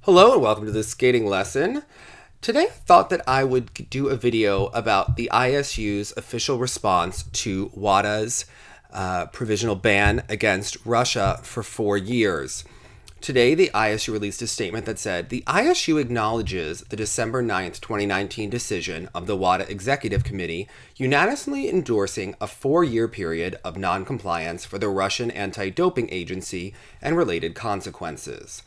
Hello and welcome to this skating lesson. Today I thought that I would do a video about the ISU's official response to WADA's provisional ban against Russia for 4 years. Today the ISU released a statement that said, the ISU acknowledges the December 9th, 2019 decision of the WADA Executive Committee unanimously endorsing a 4-year period of non-compliance for the Russian anti-doping agency and related consequences.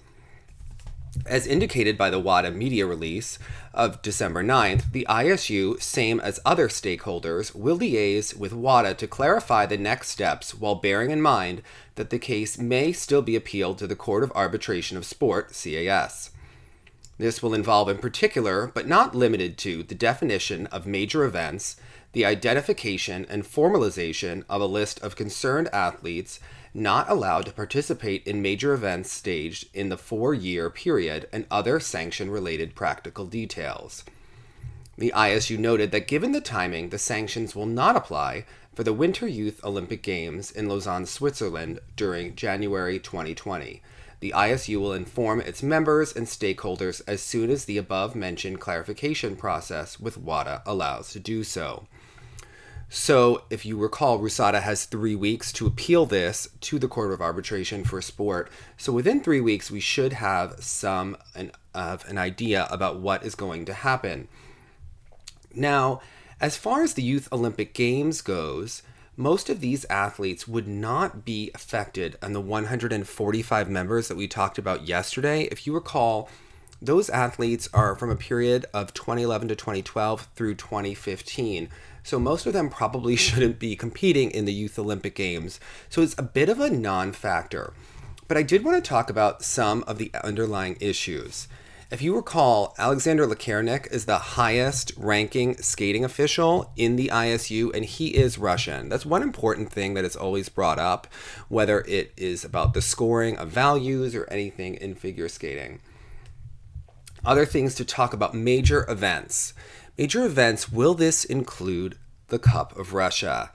As indicated by the WADA media release of December 9th, the ISU, same as other stakeholders, will liaise with WADA to clarify the next steps while bearing in mind that the case may still be appealed to the Court of Arbitration of Sport, CAS. This will involve in particular, but not limited to, the definition of major events, the identification and formalization of a list of concerned athletes not allowed to participate in major events staged in the 4-year period, and other sanction-related practical details. The ISU noted that given the timing, the sanctions will not apply for the Winter Youth Olympic Games in Lausanne, Switzerland during January 2020. The ISU will inform its members and stakeholders as soon as the above-mentioned clarification process with WADA allows to do so. So, if you recall, RUSADA has 3 weeks to appeal this to the Court of Arbitration for Sport. So within 3 weeks, we should have some of an idea about what is going to happen. Now, as far as the Youth Olympic Games goes, most of these athletes would not be affected on the 145 members that we talked about yesterday. If you recall, those athletes are from a period of 2011 to 2012 through 2015. So most of them probably shouldn't be competing in the Youth Olympic Games. So it's a bit of a non-factor. But I did want to talk about some of the underlying issues. If you recall, Alexander Lakernik is the highest ranking skating official in the ISU, and he is Russian. That's one important thing that is always brought up, whether it is about the scoring of values or anything in figure skating. Other things to talk about: major events. Major events, will this include the Cup of Russia?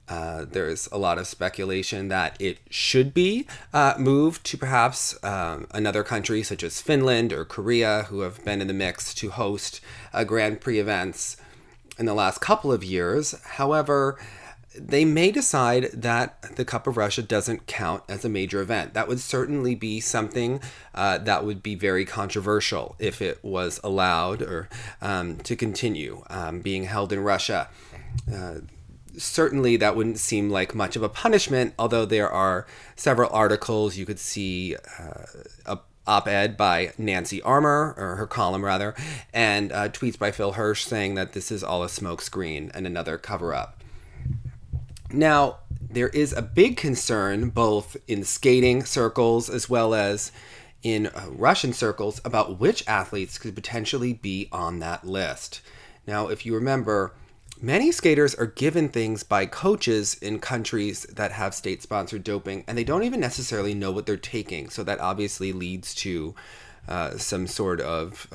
There's a lot of speculation that it should be moved to perhaps another country such as Finland or Korea, who have been in the mix to host Grand Prix events in the last couple of years. However, they may decide that the Cup of Russia doesn't count as a major event. That would certainly be something that would be very controversial if it was allowed or to continue being held in Russia. Certainly that wouldn't seem like much of a punishment, although there are several articles. You could see a op-ed by Nancy Armour, or her column rather, and tweets by Phil Hirsch saying that this is all a smokescreen and another cover-up. Now, there is a big concern both in skating circles as well as in Russian circles about which athletes could potentially be on that list. Now, if you remember, many skaters are given things by coaches in countries that have state-sponsored doping, and they don't even necessarily know what they're taking. So that obviously leads to some sort of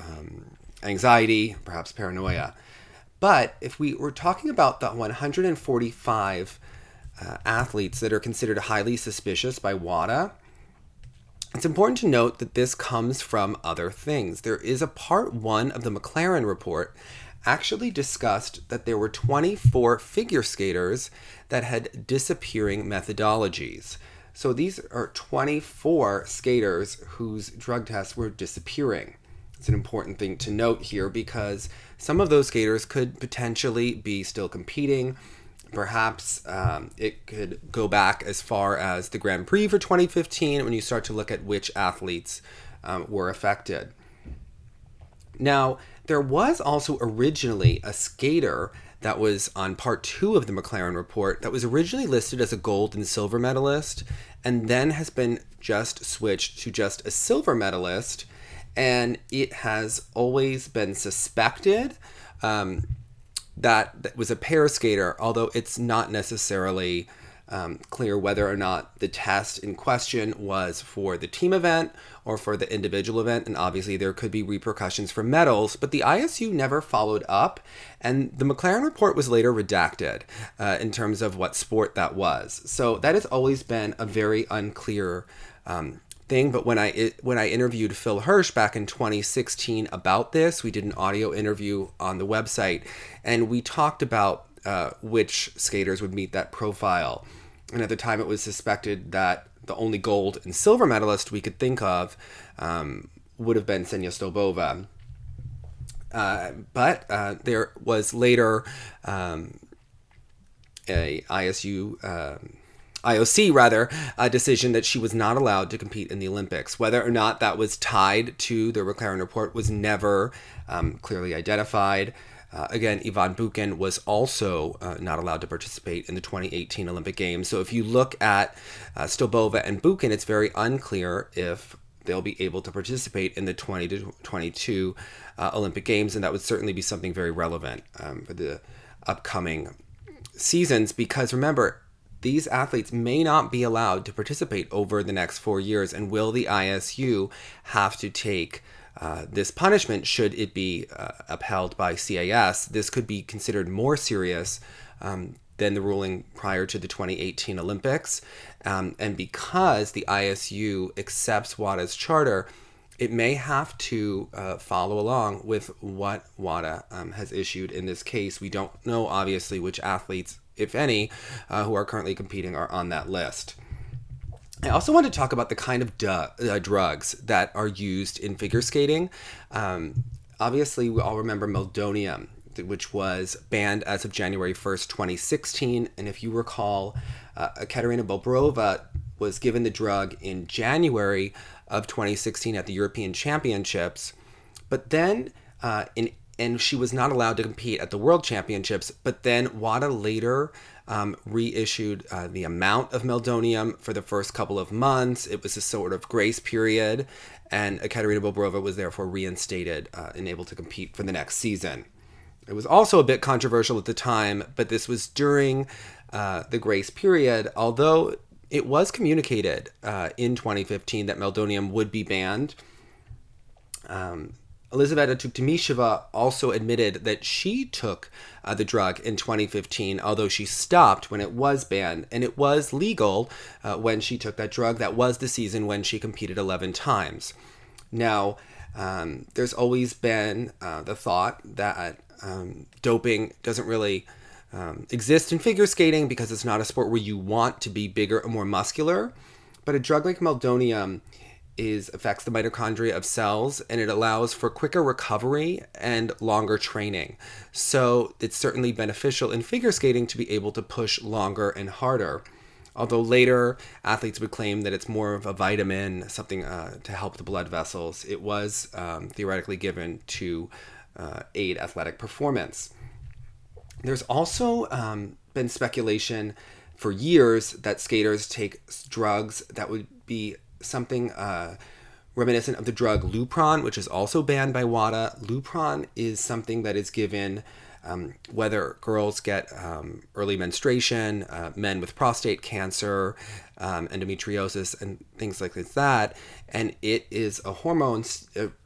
anxiety, perhaps paranoia. But if we were talking about the 145 athletes that are considered highly suspicious by WADA, it's important to note that this comes from other things. There is a part 1 of the McLaren report actually discussed that there were 24 figure skaters that had disappearing methodologies. So these are 24 skaters whose drug tests were disappearing. It's an important thing to note here because some of those skaters could potentially be still competing. Perhaps it could go back as far as the Grand Prix for 2015 when you start to look at which athletes were affected. Now, there was also originally a skater that was on part 2 of the McLaren report that was originally listed as a gold and silver medalist and then has been just switched to just a silver medalist. And it has always been suspected that was a pair skater, although it's not necessarily clear whether or not the test in question was for the team event or for the individual event. And obviously there could be repercussions for medals, but the ISU never followed up. And the McLaren report was later redacted in terms of what sport that was. So that has always been a very unclear thing, but when I interviewed Phil Hirsch back in 2016 about this, we did an audio interview on the website, and we talked about which skaters would meet that profile. And at the time, it was suspected that the only gold and silver medalist we could think of would have been Ksenia Stolbova. But there was later a IOC rather, a decision that she was not allowed to compete in the Olympics. Whether or not that was tied to the McLaren report was never clearly identified. Again, Ivan Bukin was also not allowed to participate in the 2018 Olympic Games. So if you look at Stolbova and Bukin, it's very unclear if they'll be able to participate in the 2022 Olympic Games, and that would certainly be something very relevant for the upcoming seasons, because remember, these athletes may not be allowed to participate over the next 4 years, and will the ISU have to take this punishment should it be upheld by CAS? This could be considered more serious than the ruling prior to the 2018 Olympics. And because the ISU accepts WADA's charter, it may have to follow along with what WADA has issued in this case. We don't know, obviously, which athletes, if any, who are currently competing are on that list. I also want to talk about the kind of drugs that are used in figure skating. Obviously, we all remember meldonium, which was banned as of January 1st, 2016. And if you recall, Katerina Bobrova was given the drug in January of 2016 at the European Championships. But then, and she was not allowed to compete at the World Championships. But then WADA later reissued the amount of meldonium for the first couple of months. It was a sort of grace period, and Katerina Bobrova was therefore reinstated and able to compete for the next season. It was also a bit controversial at the time, but this was during the grace period, although it was communicated in 2015 that meldonium would be banned. Elizaveta Tuktamisheva also admitted that she took the drug in 2015, although she stopped when it was banned, and it was legal when she took that drug. That was the season when she competed 11 times. Now, there's always been the thought that doping doesn't really exist in figure skating because it's not a sport where you want to be bigger or more muscular, but a drug like meldonium affects the mitochondria of cells, and it allows for quicker recovery and longer training. So it's certainly beneficial in figure skating to be able to push longer and harder. Although later athletes would claim that it's more of a vitamin, something to help the blood vessels. It was theoretically given to aid athletic performance. There's also been speculation for years that skaters take drugs that would be something reminiscent of the drug Lupron, which is also banned by WADA. Lupron is something that is given whether girls get early menstruation, men with prostate cancer, endometriosis, and things like that. And it is a hormone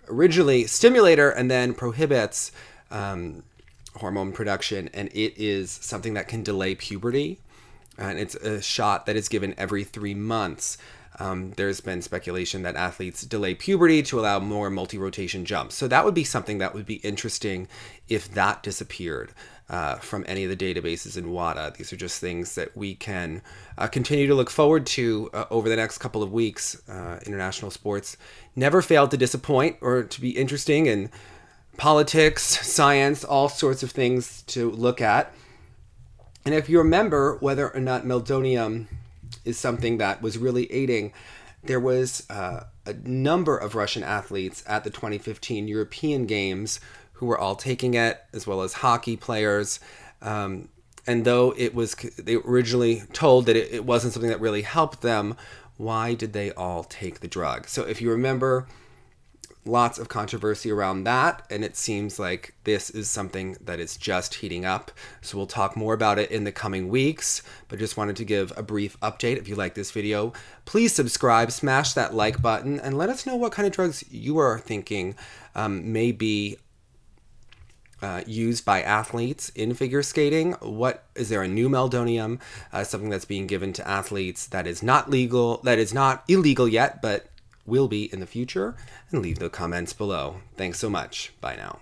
originally stimulator and then prohibits hormone production. And it is something that can delay puberty. And it's a shot that is given every 3 months. There's been speculation that athletes delay puberty to allow more multi-rotation jumps. So that would be something that would be interesting if that disappeared from any of the databases in WADA. These are just things that we can continue to look forward to over the next couple of weeks. International sports never failed to disappoint or to be interesting, and politics, science, all sorts of things to look at. And if you remember whether or not meldonium is something that was really aiding, there was a number of Russian athletes at the 2015 European Games who were all taking it, as well as hockey players. And though they were originally told that it wasn't something that really helped them, why did they all take the drug? So if you remember, lots of controversy around that, and it seems like this is something that is just heating up. So we'll talk more about it in the coming weeks, but just wanted to give a brief update. If you like this video, please subscribe, smash that like button, and let us know what kind of drugs you are thinking may be used by athletes in figure skating. What is there a new meldonium, something that's being given to athletes that is not illegal yet, but will be in the future, and leave the comments below. Thanks so much. Bye now.